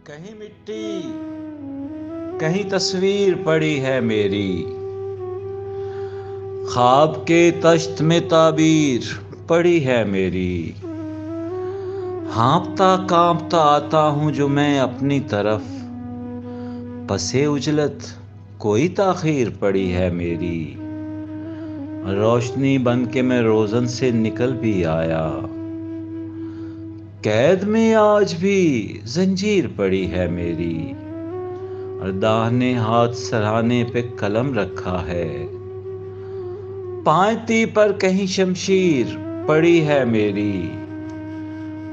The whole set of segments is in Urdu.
کہیں مٹی کہیں تصویر پڑی ہے میری، خواب کے تشت میں تعبیر پڑی ہے میری۔ ہانپتا کانپتا آتا ہوں جو میں اپنی طرف، پسے اجلت کوئی تاخیر پڑی ہے میری۔ روشنی بن کے میں روزن سے نکل بھی آیا، قید میں آج بھی زنجیر پڑی ہے میری۔ اور داہنے ہاتھ سرہانے پہ قلم رکھا ہے، پائنتی پر کہیں شمشیر پڑی ہے میری۔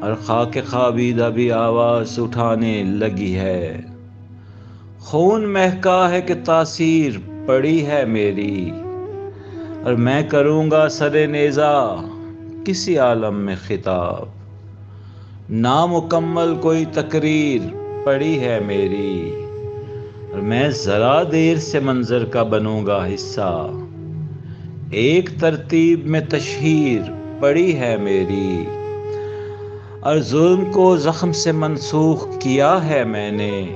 اور خاک خوابیدہ بھی آواز اٹھانے لگی ہے، خون مہکا ہے کہ تاثیر پڑی ہے میری۔ اور میں کروں گا سر نیزہ کسی عالم میں خطاب، نامکمل کوئی تقریر پڑی ہے میری۔ اور میں ذرا دیر سے منظر کا بنوں گا حصہ، ایک ترتیب میں تشہیر پڑی ہے میری۔ اور ظلم کو زخم سے منسوخ کیا ہے میں نے،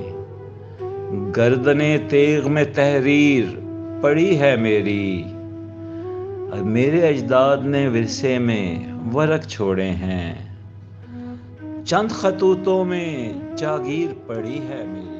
گردنِ تیغ میں تحریر پڑی ہے میری۔ اور میرے اجداد نے ورثے میں ورق چھوڑے ہیں، چند خطوطوں میں جاگیر پڑی ہے میری۔